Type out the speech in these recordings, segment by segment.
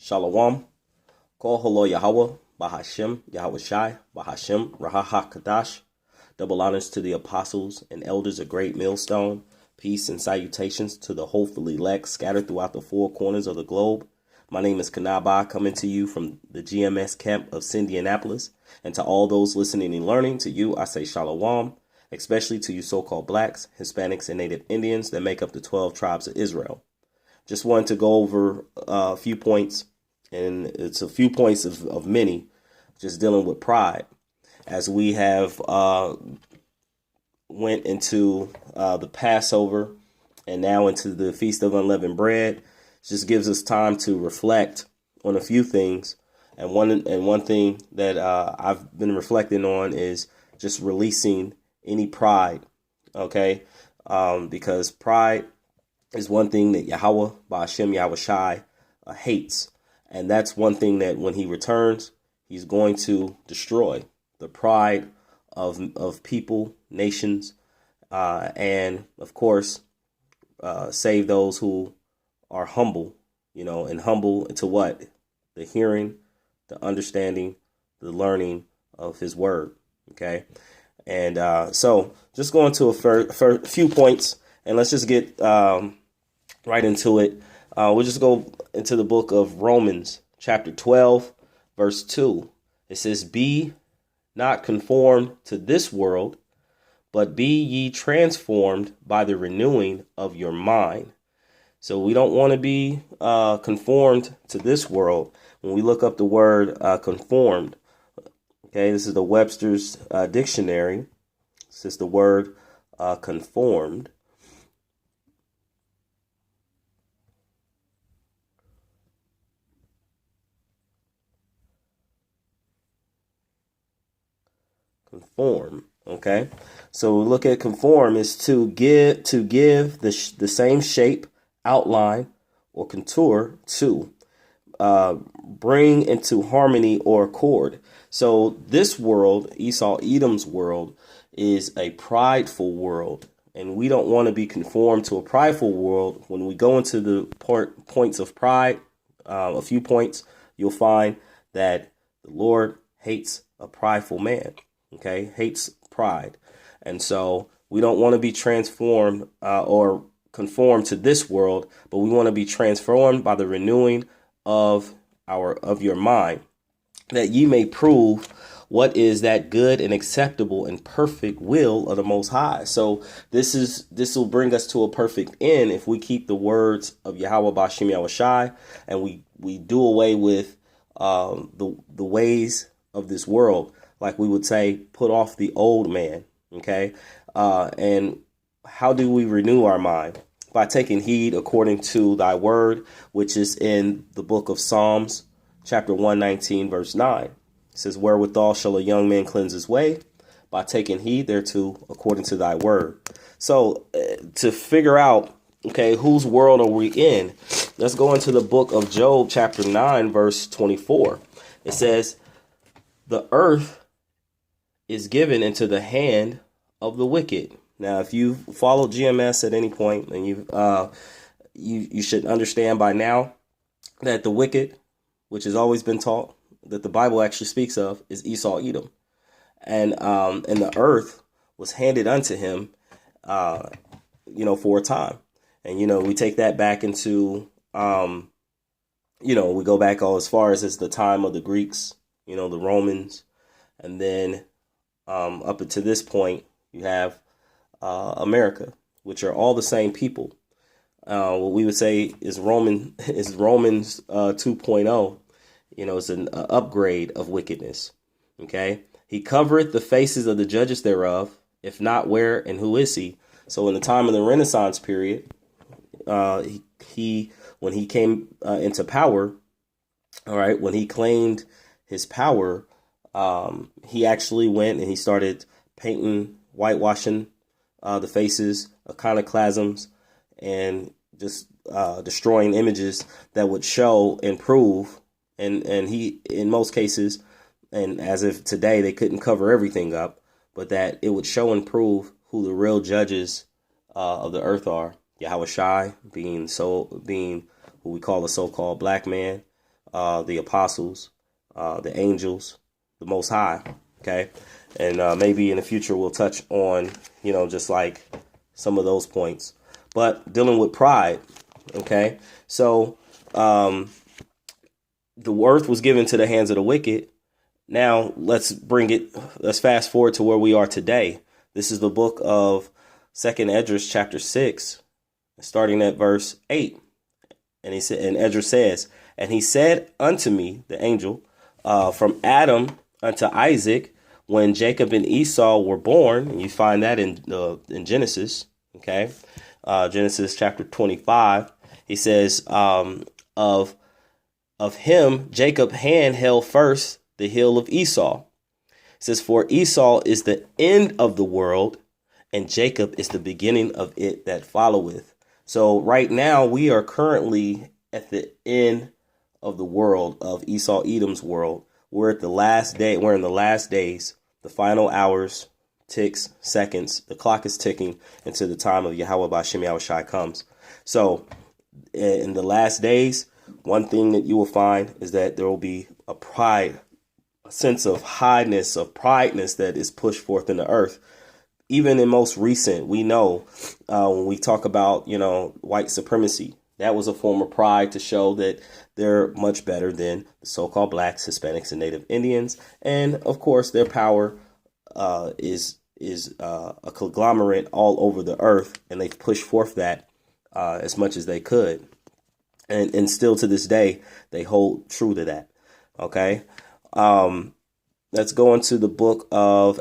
Shalom. Kol Holo Yahweh, Bahashem, Yahweh Shai, Bahashem, Rahaha Kadash. Double honors to the apostles and elders of Great Millstone. Peace and salutations to the hopeful elect scattered throughout the four corners of the globe. My name is Kanaba, coming to you from the GMS camp of Indianapolis. And to all those listening and learning, to you I say Shalom, especially to you so-called blacks, Hispanics, and Native Indians that make up the 12 tribes of Israel. Just wanted to go over a few points, and it's a few points of many, just dealing with pride. As we have went into the Passover and now into the Feast of Unleavened Bread, it just gives us time to reflect on a few things. And one thing that I've been reflecting on is just releasing any pride, okay? Because pride is one thing that Yahweh, Ba'ashem, Yahweh Shai, hates. And that's one thing that when he returns, he's going to destroy the pride of people, nations, and, of course, save those who are humble, and humble to what? The hearing, the understanding, the learning of his word, okay? And so just going to a few points, and let's just get right into it. We'll just go into the book of Romans, chapter 12, verse 2. It says, "Be not conformed to this world, but be ye transformed by the renewing of your mind." So we don't want to be conformed to this world. When we look up the word conformed, okay, this is the Webster's dictionary. This is the word conformed. Conform. Okay, so we look at conform is to give the same shape, outline, or contour to bring into harmony or accord. So this world, Esau Edom's world, is a prideful world, and we don't want to be conformed to a prideful world. When we go into the points of pride, a few points, you'll find that the Lord hates a prideful man. Okay, hates pride. And so we don't want to be transformed or conformed to this world, but we want to be transformed by the renewing of your mind, that ye may prove what is that good and acceptable and perfect will of the Most High. So this will bring us to a perfect end if we keep the words of Yahweh Ba'ashem Yahweh Shai, and we do away with the ways of this world. Like we would say, put off the old man, okay? And how do we renew our mind? By taking heed according to thy word, which is in the book of Psalms, chapter 119, verse 9. It says, "Wherewithal shall a young man cleanse his way? By taking heed thereto according to thy word." So to figure out, okay, whose world are we in? Let's go into the book of Job, chapter 9, verse 24. It says, "The earth is given into the hand of the wicked." Now, if you follow GMS at any point, and you should understand by now that the wicked, which has always been taught, that the Bible actually speaks of, is Esau Edom, and the earth was handed unto him, for a time, and we take that back into, we go back all as far as the time of the Greeks, the Romans, and then up until this point, you have America, which are all the same people. What we would say is Romans 2.0. It's an upgrade of wickedness. Okay, he covereth the faces of the judges thereof. If not, where and who is he? So in the time of the Renaissance period, when he came into power, all right, when he claimed his power, he actually went and he started painting, whitewashing the faces, iconoclasms, and just destroying images that would show and prove. And he, in most cases, and as if today they couldn't cover everything up, but that it would show and prove who the real judges of the earth are. Yahweh Shai being who we call the so-called black man, the apostles, the angels, the Most High. Okay. And maybe in the future we'll touch on, just like some of those points. But dealing with pride. Okay. So the earth was given to the hands of the wicked. Now let's fast forward to where we are today. This is the book of 2nd Esdras chapter 6, starting at verse 8. And Esdras says, and he said unto me, the angel, from Adam unto Isaac, when Jacob and Esau were born, and you find that in Genesis, okay, Genesis chapter 25, he says, of him Jacob hand held first the heel of Esau. It says, for Esau is the end of the world, and Jacob is the beginning of it that followeth. So right now we are currently at the end of the world of Esau Edom's world. We're at the last day. We're in the last days. The final hours, ticks, seconds. The clock is ticking until the time of Yahweh B'Shem Yahushai comes. So in the last days, one thing that you will find is that there will be a pride, a sense of highness, of prideness that is pushed forth in the earth. Even in most recent, we know when we talk about, white supremacy, that was a form of pride to show that they're much better than the so-called blacks, Hispanics, and Native Indians. And of course, their power is a conglomerate all over the earth, and they've pushed forth that as much as they could. And still to this day, they hold true to that. Okay. Let's go into the book of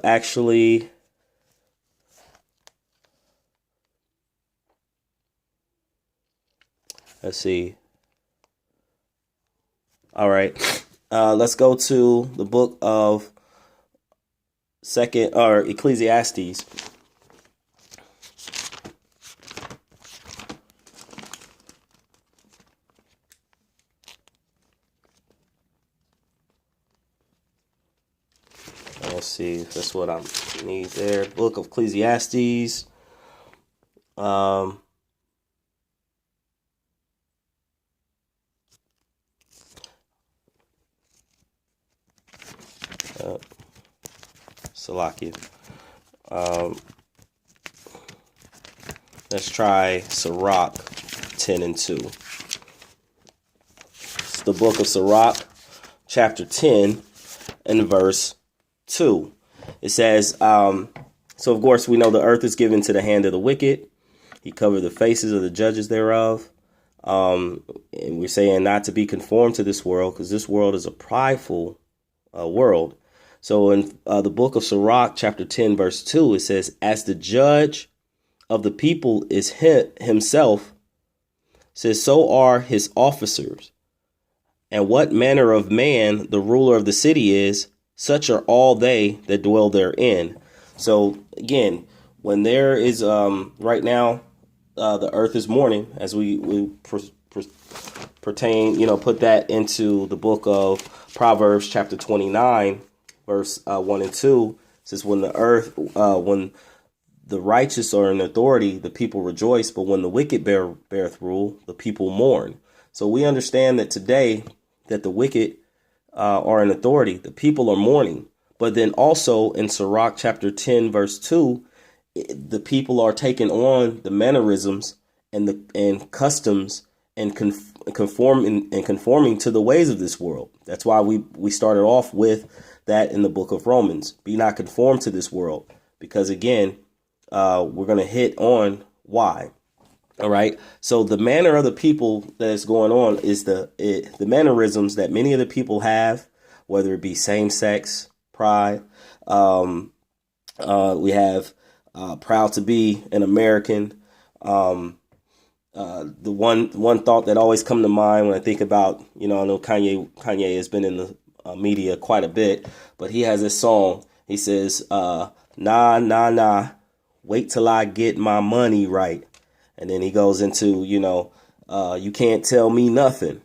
let's see. All right. Let's go to the book of Ecclesiastes. Let's see. That's what I need there. Book of Ecclesiastes. Salakia. Let's try Sirach 10 and 2. It's the book of Sirach, chapter 10 and verse 2. It says, so of course we know the earth is given to the hand of the wicked. He covered the faces of the judges thereof. And we're saying not to be conformed to this world, because this world is a prideful world. So in the book of Sirach, chapter 10, verse 2, it says, as the judge of the people is himself, says, so are his officers. And what manner of man the ruler of the city is, such are all they that dwell therein. So again, when there is right now, the earth is mourning, as we pertain, put that into the book of Proverbs, chapter 29. Verse 1 and 2 says, when the righteous are in authority, the people rejoice. But when the wicked beareth rule, the people mourn. So we understand that today that the wicked are in authority, the people are mourning. But then also in Sirach chapter 10, verse 2, the people are taking on the mannerisms and customs and conforming to the ways of this world. That's why we started off with that in the book of Romans. Be not conformed to this world, because again, we're going to hit on why. All right. So the manner of the people that is going on is the mannerisms that many of the people have, whether it be same sex, pride. We have proud to be an American. The one thought that always come to mind when I think about, I know Kanye has been in the media quite a bit, but he has this song. He says, nah, wait till I get my money right. And then he goes into, you can't tell me nothing.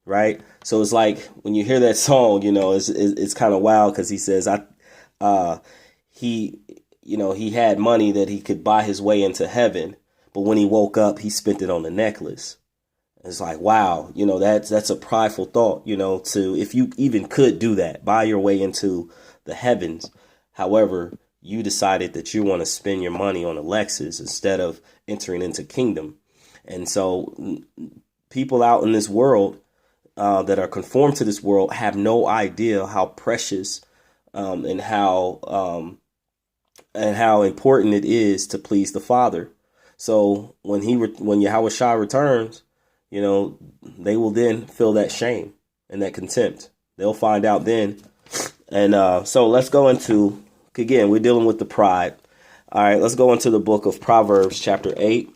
Right. So it's like when you hear that song, it's kind of wild, because he says, he had money that he could buy his way into heaven. But when he woke up, he spent it on a necklace. It's like, wow, that's a prideful thought, to, if you even could do that, buy your way into the heavens. However, you decided that you want to spend your money on a Lexus instead of entering into kingdom. And so people out in this world that are conformed to this world have no idea how precious and how important it is to please the Father. So when Yahweh Shai returns, they will then feel that shame and that contempt. They'll find out then. And so let's go into, again, we're dealing with the pride. All right, let's go into the book of Proverbs, chapter 8.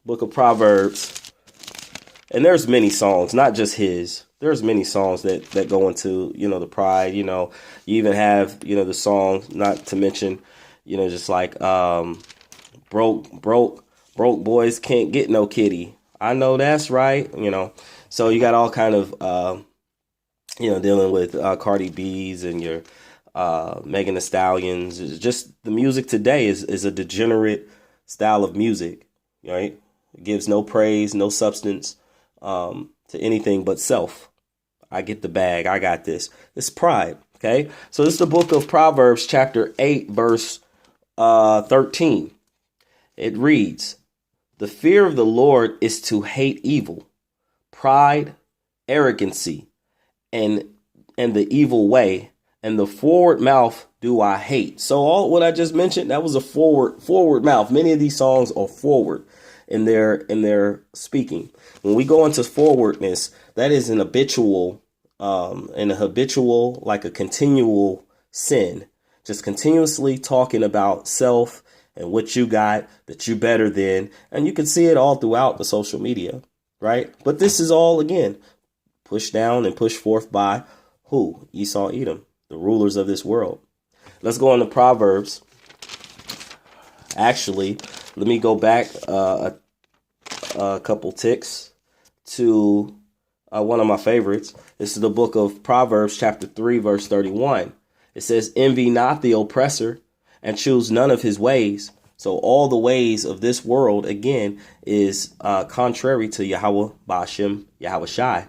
Book of Proverbs. And there's many songs, not just his. There's many songs that go into, the pride. You even have, the songs, not to mention, just like broke boys can't get no kitty. I know that's right. So you got all kind of, dealing with Cardi B's and your Megan Thee Stallions. It's just the music today is a degenerate style of music, right? It gives no praise, no substance to anything but self. I get the bag. I got this. It's pride. Okay. So this is the book of Proverbs, chapter 8, verse 13. It reads, "The fear of the Lord is to hate evil, pride, arrogancy, and the evil way, and the forward mouth do I hate." So all what I just mentioned, that was a forward mouth. Many of these songs are forward in their speaking. When we go into forwardness, that is an habitual like a continual sin, just continuously talking about self and what you got, that you better than, and you can see it all throughout the social media, right? But this is all, again, pushed down and pushed forth by who? Esau, Edom, the rulers of this world. Let's go on to Proverbs. Actually, let me go back a couple ticks to one of my favorites. This is the book of Proverbs, chapter 3, verse 31. It says, "Envy not the oppressor, and choose none of his ways." So all the ways of this world, again, is contrary to Yahweh Ba'ashem, Yahweh Shai.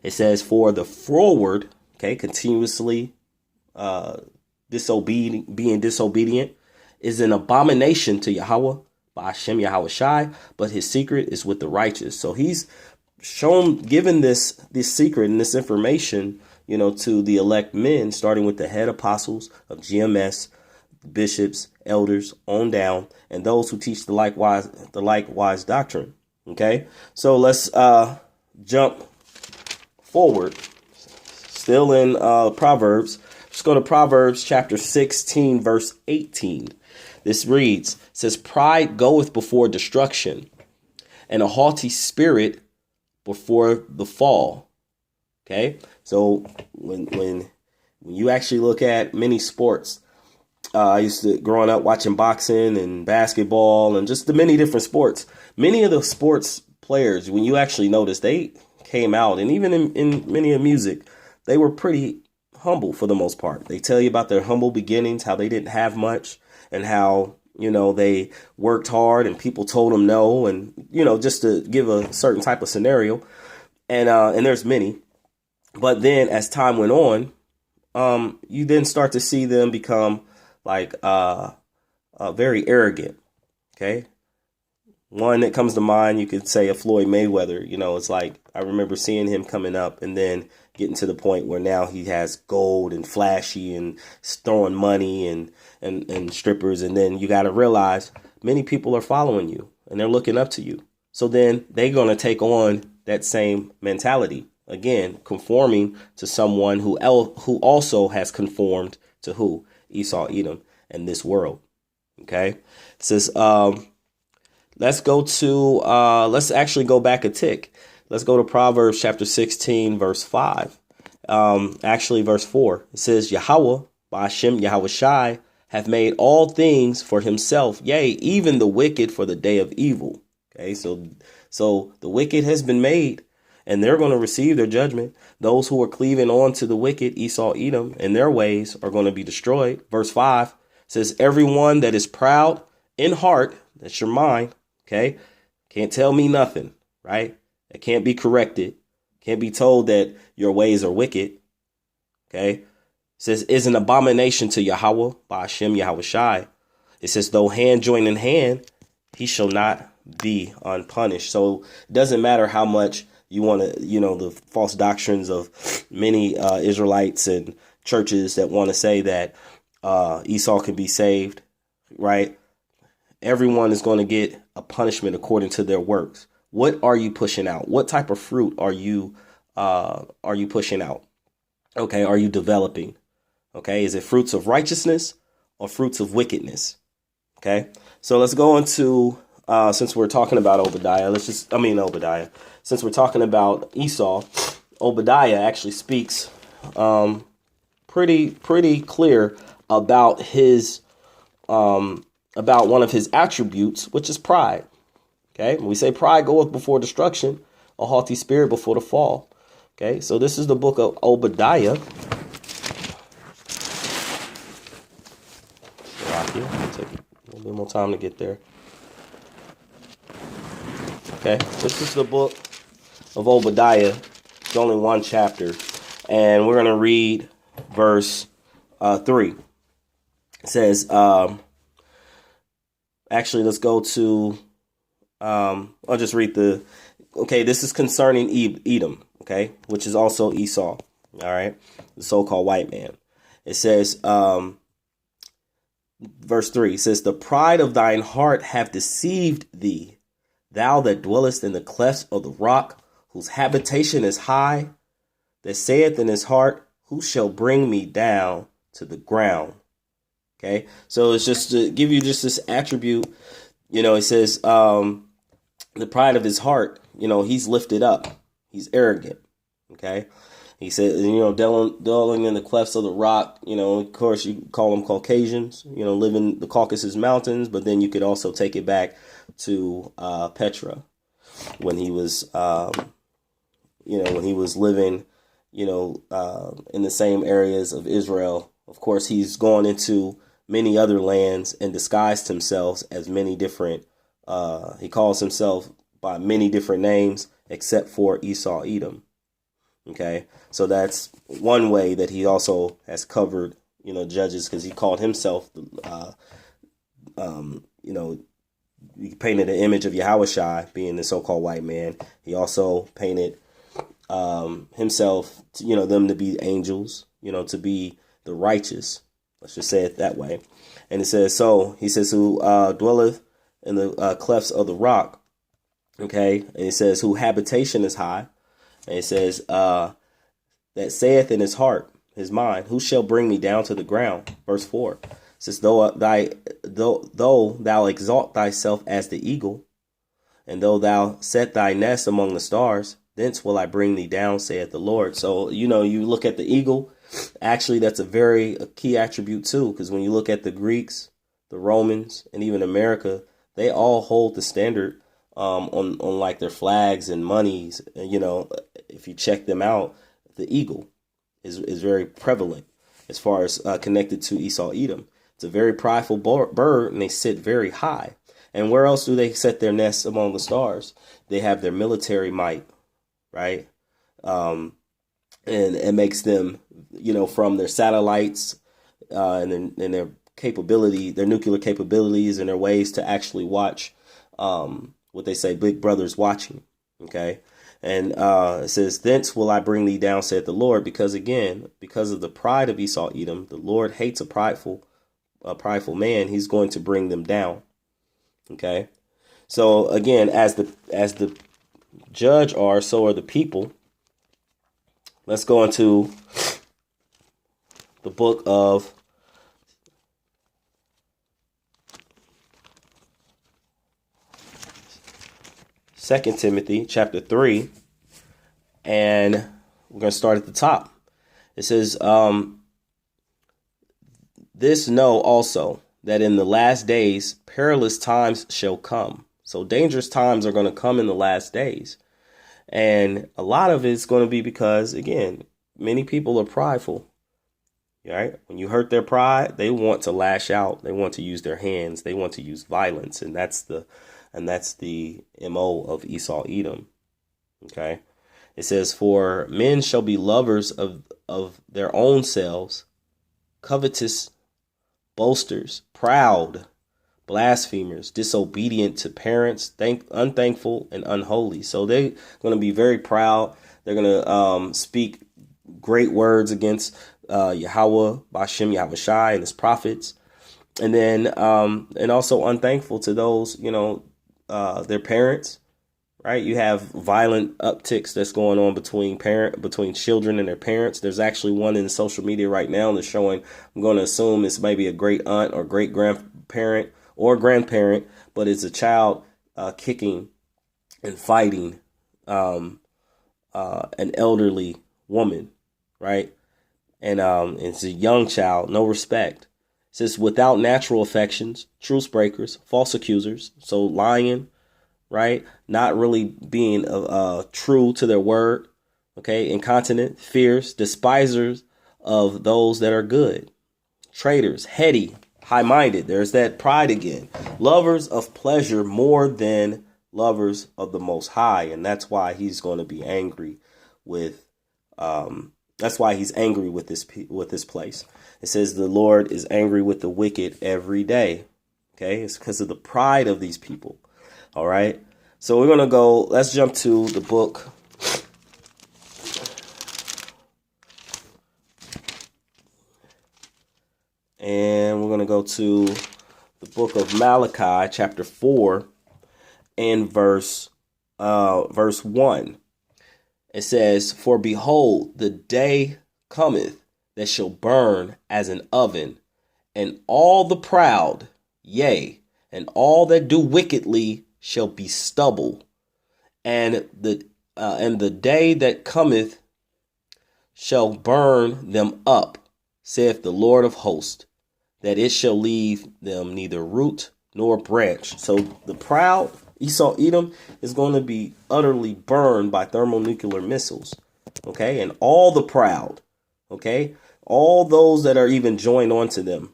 It says, "For the froward," okay, continuously being disobedient, "is an abomination to Yahweh Ba'ashem, Yahweh Shai, but his secret is with the righteous." So he's given this secret and this information, to the elect men, starting with the head apostles of GMS, bishops, elders, on down, and those who teach the likewise doctrine. Okay, so let's jump forward. Still in Proverbs. Let's go to Proverbs chapter 16, verse 18. This reads, says, "Pride goeth before destruction, and a haughty spirit before the fall." Okay, so when you actually look at many sports, I used to, growing up, watching boxing and basketball and just the many different sports. Many of the sports players, when you actually notice, they came out, and even in many of music, they were pretty humble for the most part. They tell you about their humble beginnings, how they didn't have much, and how, they worked hard and people told them no, and, just to give a certain type of scenario. And there's many. But then as time went on, you then start to see them become like very arrogant. Okay. One that comes to mind, you could say a Floyd Mayweather. It's like, I remember seeing him coming up and then getting to the point where now he has gold and flashy and throwing money and strippers. And then you got to realize many people are following you and they're looking up to you. So then they're going to take on that same mentality. Again, conforming to someone who also has conformed to who? Esau, Edom, and this world. Okay. It says, let's actually go back a tick. Let's go to Proverbs chapter 16, verse 5. Actually, verse 4. It says, "Yahweh, Ba'ashem, Yahweh Shai, hath made all things for himself, yea, even the wicked for the day of evil." Okay, so the wicked has been made, and they're going to receive their judgment. Those who are cleaving on to the wicked, Esau, Edom, and their ways are going to be destroyed. Verse 5 says, "Everyone that is proud in heart," that's your mind, okay, Can't tell me nothing, right? It can't be corrected. Can't be told that your ways are wicked. Okay. It says, is an abomination to Yahweh by Hashem Yahweh Shai. It says, though hand join in hand, he shall not be unpunished. So it doesn't matter how much you want to, the false doctrines of many Israelites and churches that want to say that Esau can be saved, right? Everyone is going to get a punishment according to their works. What are you pushing out? What type of fruit are you pushing out? Okay, are you developing? Okay, is it fruits of righteousness or fruits of wickedness? Okay, so let's go into since we're talking about Obadiah. Since we're talking about Esau, Obadiah actually speaks pretty clear about his about one of his attributes, which is pride. Okay, when we say pride goeth before destruction, a haughty spirit before the fall. Okay, so this is the book of Obadiah. Take a little bit more time to get there. Okay, this is the book of Obadiah. It's only one chapter, and we're going to read verse 3. It says, actually, let's go to, I'll just read this is concerning Edom, okay, which is also Esau, all right, the so-called white man. It says, verse 3, it says, the pride of thine heart hath deceived thee, thou that dwellest in the clefts of the rock, whose habitation is high, that saith in his heart, who shall bring me down to the ground? Okay, so it's just to give you just this attribute, it says, the pride of his heart, he's lifted up, he's arrogant. Okay, he said, dwelling in the clefts of the rock, of course you call them Caucasians, live in the Caucasus Mountains, but then you could also take it back to Petra when he was, when he was living, in the same areas of Israel. Of course, he's gone into many other lands and disguised himself as many different, he calls himself by many different names except for Esau Edom. Okay, so that's one way that he also has covered, judges, because he called himself, he painted an image of Yahushua being the so-called white man. He also painted himself, them to be angels, to be the righteous. Let's just say it that way. And it says, so he says, who dwelleth in the clefts of the rock. Okay, and it says, who habitation is high. And it says, that saith in his heart, his mind, who shall bring me down to the ground? Verse 4. It says, though thou exalt thyself as the eagle, and though thou set thy nest among the stars, thence will I bring thee down, saith the Lord. So, you look at the eagle, actually, that's a key attribute too, because when you look at the Greeks, the Romans, and even America, they all hold the standard on like their flags and monies. And, if you check them out, the eagle is very prevalent as far as connected to Esau Edom. It's a very prideful bird, and they sit very high. And where else do they set their nests among the stars? They have their military might, right? And it makes them, from their satellites and their capability, their nuclear capabilities, and their ways to actually watch what they say, big brother's watching. Okay. And it says, thence will I bring thee down, saith the Lord, because of the pride of Esau Edom, the Lord hates a prideful man. He's going to bring them down. Okay. So again, as the judge are, so are the people. Let's go into the book of Second Timothy chapter 3, and we're going to start at the top. It says, this know also, that in the last days perilous times shall come. So dangerous times are going to come in the last days. And a lot of it's going to be because, again, many people are prideful. Right? When you hurt their pride, they want to lash out. They want to use their hands. They want to use violence. And that's the And that's the MO of Esau Edom. Okay. It says, for men shall be lovers of their own selves, covetous, boasters, proud, blasphemers, disobedient to parents, unthankful, and unholy. So they're going to be very proud. They're going to speak great words against Yahweh, Bashem, Yahweh Shai, and his prophets. And then and also unthankful to those, their parents. Right, you have violent upticks that's going on between children and their parents. There's actually one in social media right now that's showing. I'm going to assume it's maybe a great aunt or great grandparent or grandparent, but it's a child kicking and fighting an elderly woman, right? And it's a young child, no respect. It says without natural affections, truce breakers, false accusers, so lying. Right? Not really being true to their word. Okay. Incontinent, fierce, despisers of those that are good. Traitors, heady, high-minded. There's that pride again. Lovers of pleasure more than lovers of the Most High. And that's why he's going to be angry with, that's why he's angry with this place. It says the Lord is angry with the wicked every day. Okay. It's because of the pride of these people. All right. So we're going to let's jump to the book. And we're going to go to the book of Malachi, chapter 4 and verse 1. It says, for behold, the day cometh that shall burn as an oven, and all the proud, yea, and all that do wickedly shall be stubble, and the day that cometh shall burn them up, saith the Lord of hosts, that it shall leave them neither root nor branch. So the proud Esau Edom is going to be utterly burned by thermonuclear missiles. Okay, and all the proud, okay, all those that are even joined onto them,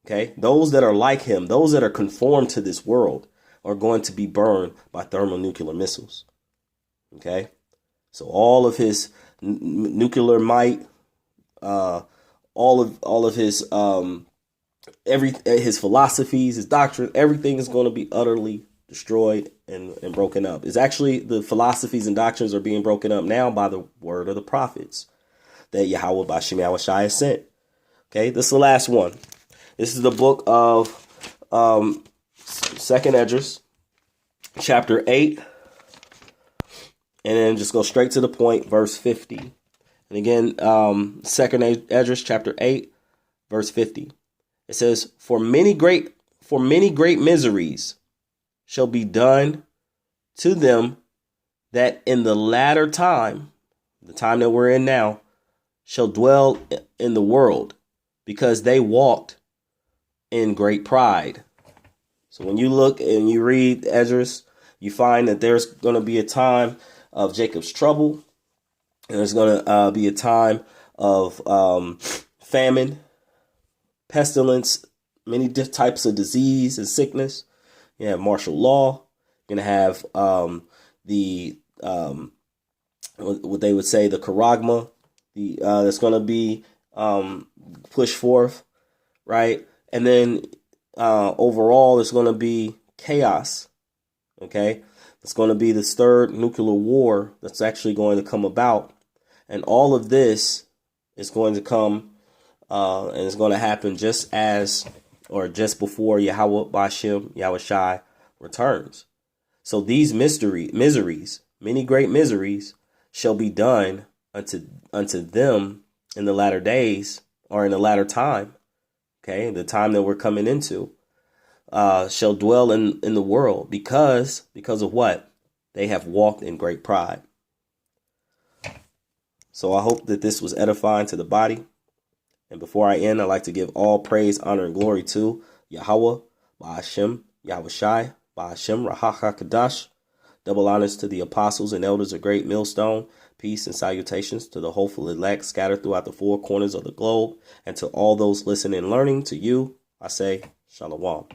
okay, those that are like him, those that are conformed to this world, are going to be burned by thermonuclear missiles. Okay, so all of his nuclear might, all of his his philosophies, his doctrine, everything is going to be utterly destroyed and broken up. It's actually the philosophies and doctrines are being broken up now by the word of the prophets that Yahweh Bashem Yahweh Shai has sent. Okay, this is the last one. This is the book of Second Esdras, chapter 8, and then just go straight to the point, verse 50. And again, Second Esdras, chapter 8, verse 50. It says, For many great miseries shall be done to them that in the latter time, the time that we're in now, shall dwell in the world, because they walked in great pride. So when you look and you read Esdras, you find that there's going to be a time of Jacob's trouble, and there's going to be a time of famine, pestilence, many types of disease and sickness. You have martial law. You're going to have what they would say the charagma, that's going to be pushed forth, right? And then overall, it's going to be chaos. Okay, it's going to be this third nuclear war that's actually going to come about, and all of this is going to come, and it's going to happen just before Yahweh Bashem Yahweh Shai returns. So these miseries, many great miseries, shall be done unto them in the latter days, or in the latter time. Okay, the time that we're coming into, shall dwell in the world because of what? They have walked in great pride. So I hope that this was edifying to the body. And before I end, I'd like to give all praise, honor, and glory to Yahweh, Ba'ashem, Yahweh Shai, Ba'ashem, Rahaha Kadash. Double honors to the apostles and elders of Great Millstone. Peace and salutations to the hopeful elect scattered throughout the four corners of the globe. And to all those listening and learning, to you, I say, Shalom.